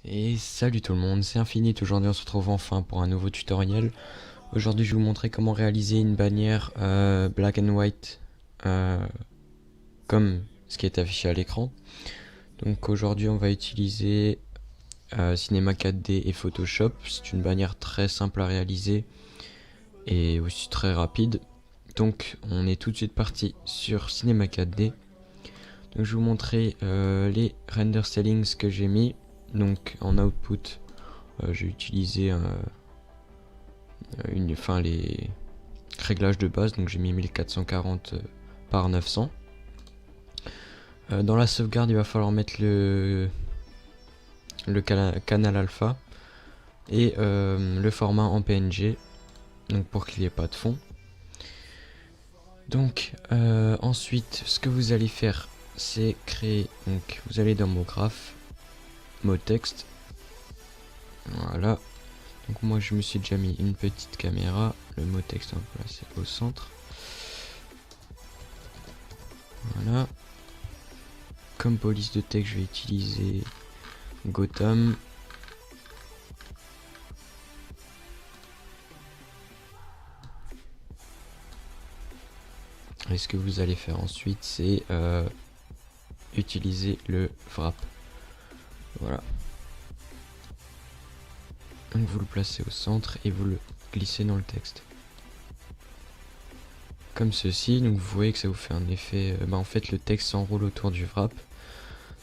Et salut tout le monde, c'est Infinite. Aujourd'hui on se retrouve enfin pour un nouveau tutoriel. Aujourd'hui je vais vous montrer comment réaliser une bannière black and white comme ce qui est affiché à l'écran. Donc aujourd'hui on va utiliser Cinema 4D et Photoshop. C'est une bannière très simple à réaliser et aussi très rapide. Donc on est tout de suite parti sur Cinema 4D. Donc je vais vous montrer les render settings que j'ai mis. Donc en output j'ai utilisé les réglages de base, donc j'ai mis 1440 par 900. Dans la sauvegarde il va falloir mettre le canal alpha et le format en PNG, donc pour qu'il n'y ait pas de fond. Donc ensuite ce que vous allez faire c'est créer, donc vous allez dans mot graph, mot texte, voilà. Donc moi je me suis déjà mis une petite caméra, le mot texte on va placer au centre. Voilà. Comme police de texte je vais utiliser Gotham. Et ce que vous allez faire ensuite c'est utiliser le wrap. Voilà. Donc vous le placez au centre et vous le glissez dans le texte. Comme ceci, donc vous voyez que ça vous fait un effet, en fait le texte s'enroule autour du wrap.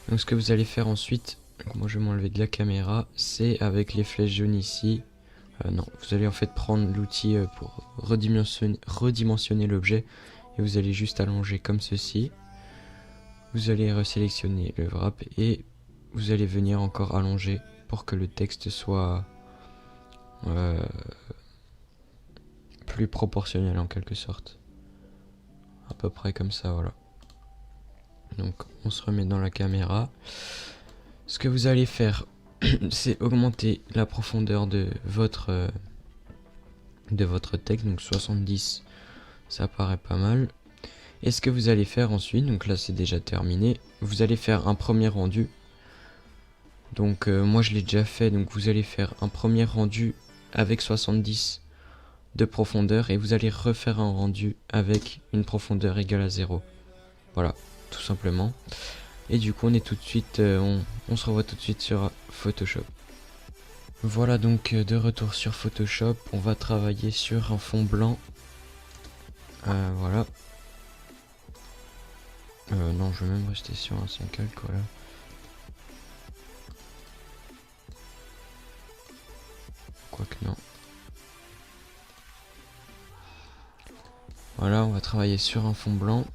Donc ce que vous allez faire ensuite, donc moi je vais m'enlever de la caméra, c'est avec les flèches jaunes ici. Non, vous allez en fait prendre l'outil pour redimensionner l'objet et vous allez juste allonger comme ceci. Vous allez resélectionner le wrap et vous allez venir encore allonger pour que le texte soit plus proportionnel en quelque sorte. À peu près comme ça, voilà. Donc on se remet dans la caméra. Ce que vous allez faire c'est augmenter la profondeur de votre texte, donc 70 ça paraît pas mal. Et ce que vous allez faire ensuite, donc là c'est déjà terminé, vous allez faire un premier rendu. Donc moi je l'ai déjà fait, donc vous allez faire un premier rendu avec 70 de profondeur et vous allez refaire un rendu avec une profondeur égale à 0. Voilà, tout simplement. Et du coup on est tout de suite, on se revoit tout de suite sur Photoshop. Voilà donc de retour sur Photoshop, on va travailler sur un fond blanc. Voilà. Non, je vais même rester sur un sans calque, voilà. Quoique non. Voilà, on va travailler sur un fond blanc.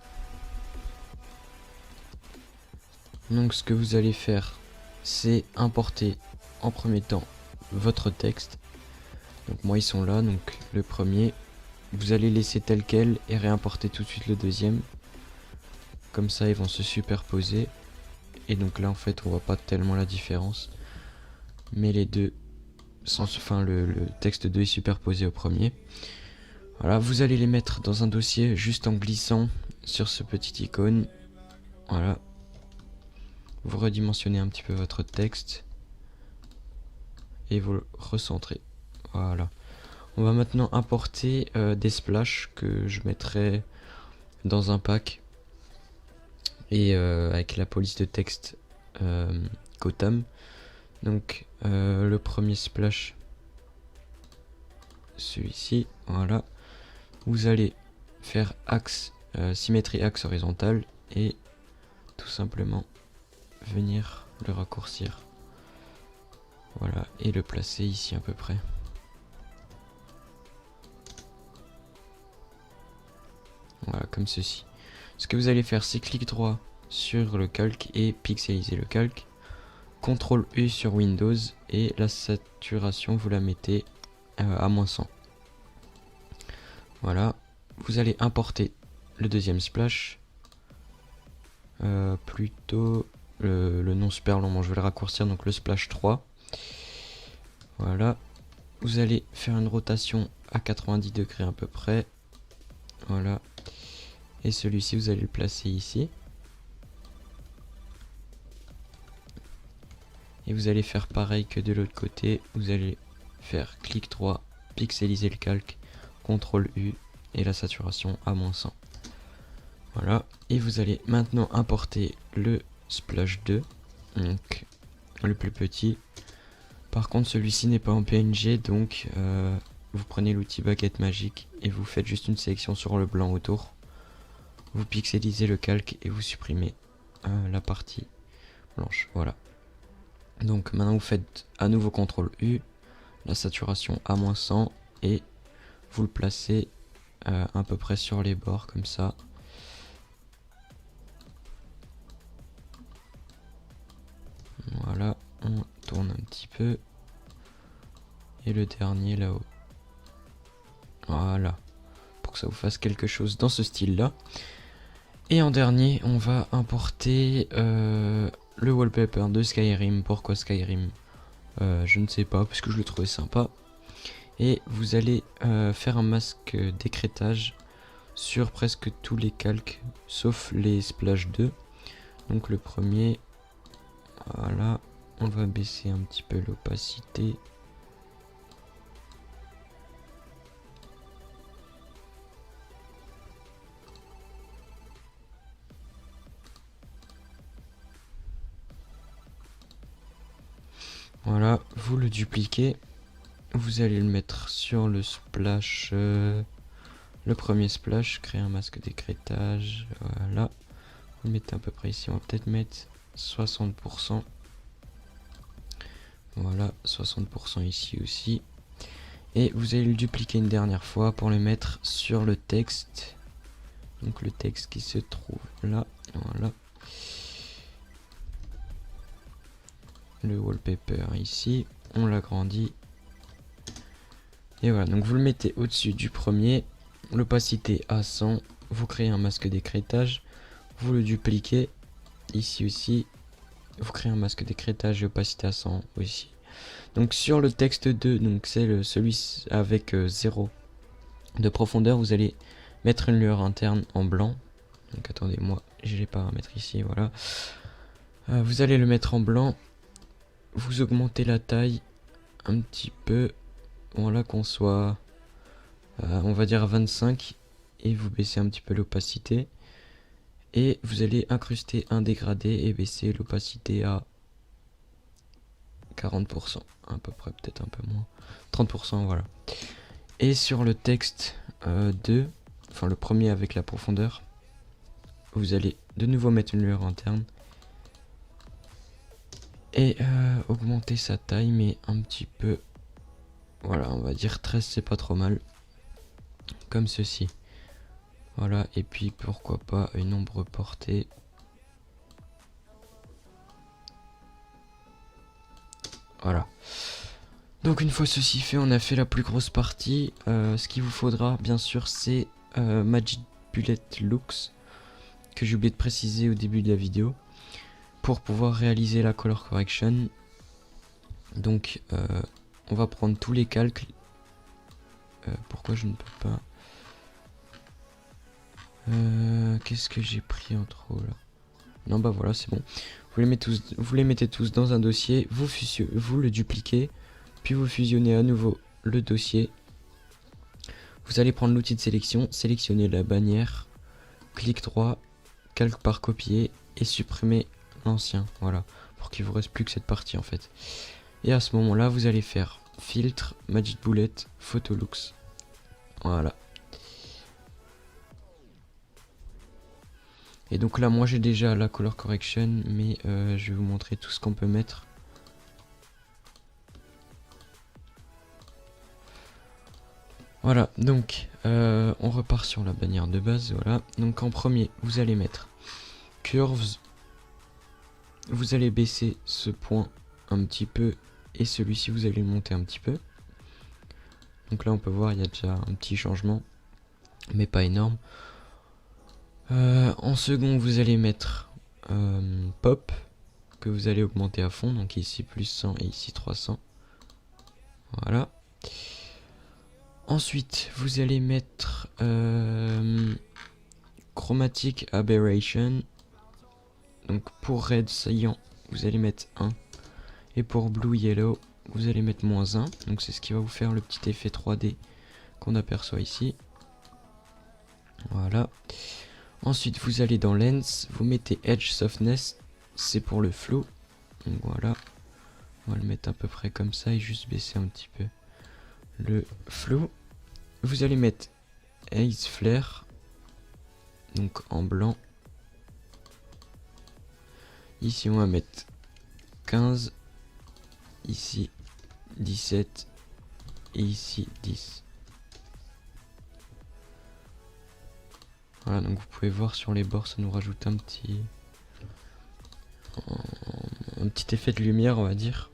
Donc ce que vous allez faire, c'est importer en premier temps votre texte. Donc moi ils sont là, donc le premier. Vous allez laisser tel quel et réimporter tout de suite le deuxième. Comme ça ils vont se superposer. Et donc là en fait on voit pas tellement la différence. Mais les deux, le texte 2 est superposé au premier. Voilà, vous allez les mettre dans un dossier juste en glissant sur ce petit icône. Voilà. Vous redimensionnez un petit peu votre texte. Et vous le recentrez. Voilà. On va maintenant importer des splashes que je mettrai dans un pack. Et avec la police de texte Gotham. Donc le premier splash, celui-ci, voilà. Vous allez faire axe, symétrie axe horizontale et tout simplement venir le raccourcir. Voilà, et le placer ici à peu près. Voilà, comme ceci. Ce que vous allez faire, c'est clic droit sur le calque et pixeliser le calque. CTRL U sur Windows et la saturation vous la mettez à -100. Voilà, vous allez importer le deuxième splash. Plutôt le nom super long, je vais le raccourcir, donc le splash 3. Voilà, vous allez faire une rotation à 90 degrés à peu près. Voilà, et celui-ci vous allez le placer ici. Et vous allez faire pareil que de l'autre côté. Vous allez faire clic droit, pixeliser le calque, CTRL U et la saturation à -100. Voilà. Et vous allez maintenant importer le Splash 2. Donc le plus petit. Par contre celui-ci n'est pas en PNG, donc vous prenez l'outil baguette magique et vous faites juste une sélection sur le blanc autour. Vous pixelisez le calque et vous supprimez la partie blanche. Voilà. Donc maintenant vous faites à nouveau CTRL U, la saturation à -100 et vous le placez à peu près sur les bords comme ça. Voilà, on tourne un petit peu. Et le dernier là-haut. Voilà. Pour que ça vous fasse quelque chose dans ce style-là. Et en dernier, on va importer le wallpaper de Skyrim. Pourquoi Skyrim? Je ne sais pas, parce que je le trouvais sympa. Et vous allez faire un masque d'écrêtage sur presque tous les calques, sauf les Splash 2. Donc le premier, voilà, on va baisser un petit peu l'opacité. Voilà, vous le dupliquez, vous allez le mettre sur le splash, le premier splash, créer un masque d'écrêtage, voilà. Vous le mettez à peu près ici, on va peut-être mettre 60%. Voilà, 60% ici aussi. Et vous allez le dupliquer une dernière fois pour le mettre sur le texte. Donc le texte qui se trouve là, voilà. Le wallpaper ici, on l'agrandit. Et voilà, donc vous le mettez au-dessus du premier, l'opacité à 100, vous créez un masque d'écrêtage, vous le dupliquez, ici aussi, vous créez un masque d'écrêtage et opacité à 100 aussi. Donc sur le texte 2, donc c'est celui avec 0 de profondeur, vous allez mettre une lueur interne en blanc. Donc attendez, moi j'ai les paramètres ici, voilà. Vous allez le mettre en blanc, vous augmentez la taille un petit peu, voilà, qu'on soit on va dire à 25, et vous baissez un petit peu l'opacité et vous allez incruster un dégradé et baisser l'opacité à 40%, à peu près, peut-être un peu moins, 30%, voilà. Et sur le texte 2, enfin le premier avec la profondeur, vous allez de nouveau mettre une lueur interne et augmenter sa taille, mais un petit peu, voilà, on va dire 13, c'est pas trop mal, comme ceci. Voilà, et puis pourquoi pas une ombre portée. Voilà. Donc une fois ceci fait, on a fait la plus grosse partie. Ce qu'il vous faudra, bien sûr, c'est Magic Bullet Looks, que j'ai oublié de préciser au début de la vidéo, pour pouvoir réaliser la color correction. Donc on va prendre tous les calques. Pourquoi je ne peux pas... qu'est-ce que j'ai pris en trop là? Non, bah voilà, c'est bon. Vous les mettez tous dans un dossier, vous le dupliquez, puis vous fusionnez à nouveau le dossier. Vous allez prendre l'outil de sélection, sélectionner la bannière, clic droit, calque par copier et supprimer l'ancien. Voilà, pour qu'il vous reste plus que cette partie en fait. Et à ce moment-là, vous allez faire filtre, Magic Bullet, Photo Looks. Voilà. Et donc là, moi j'ai déjà la color correction, mais je vais vous montrer tout ce qu'on peut mettre. Voilà, donc on repart sur la bannière de base, voilà. Donc en premier, vous allez mettre curves. Vous allez baisser ce point un petit peu et celui-ci vous allez le monter un petit peu. Donc là on peut voir, il y a déjà un petit changement, mais pas énorme. En second, vous allez mettre pop, que vous allez augmenter à fond, donc ici plus 100 et ici 300. Voilà. Ensuite, vous allez mettre chromatic aberration. Donc pour red saillant, vous allez mettre 1. Et pour Blue Yellow, vous allez mettre -1. Donc c'est ce qui va vous faire le petit effet 3D qu'on aperçoit ici. Voilà. Ensuite, vous allez dans Lens, vous mettez Edge Softness, c'est pour le flow. Donc voilà. On va le mettre à peu près comme ça et juste baisser un petit peu le flow. Vous allez mettre Haze Flare, donc en blanc. Ici, on va mettre 15. Ici, 17. Et ici, 10. Voilà, donc vous pouvez voir sur les bords, ça nous rajoute un petit effet de lumière, on va dire.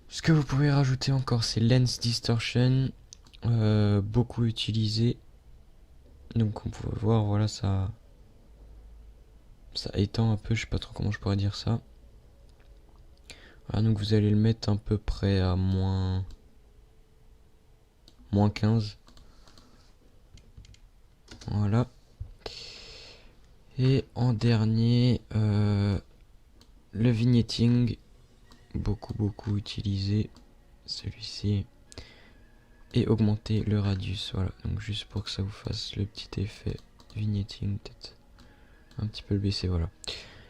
Ce que vous pouvez rajouter encore, c'est Lens Distortion, beaucoup utilisé. Donc on peut voir, voilà, ça étend un peu, je sais pas trop comment je pourrais dire ça. Voilà, donc vous allez le mettre à peu près à moins 15. Voilà. Et en dernier, le vignetting, beaucoup utilisé, celui-ci. Et augmenter le radius, voilà, donc juste pour que ça vous fasse le petit effet vignetting, peut-être un petit peu le baisser, voilà.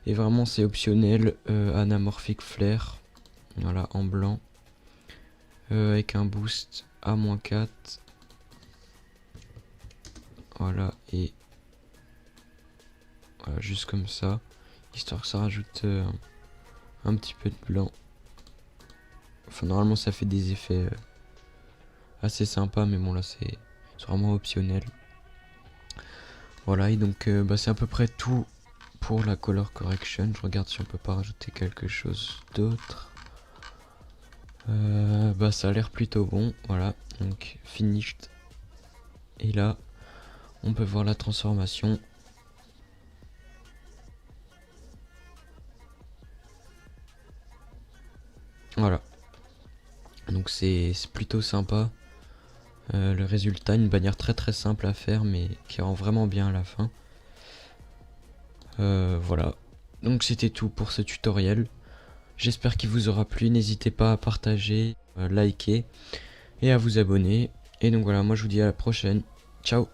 Et vraiment c'est optionnel, anamorphic flare, voilà, en blanc, avec un boost à -4, voilà, et voilà, juste comme ça, histoire que ça rajoute un petit peu de blanc. Enfin normalement ça fait des effets assez sympas, mais bon là c'est vraiment optionnel. Voilà, et donc c'est à peu près tout pour la color correction. Je regarde si on peut pas rajouter quelque chose d'autre. Ça a l'air plutôt bon. Voilà, donc finished. Et là, on peut voir la transformation. Voilà. Donc c'est plutôt sympa. Le résultat, une bannière très simple à faire, mais qui rend vraiment bien à la fin. Voilà. Donc c'était tout pour ce tutoriel. J'espère qu'il vous aura plu. N'hésitez pas à partager, liker et à vous abonner. Et donc voilà, moi je vous dis à la prochaine. Ciao.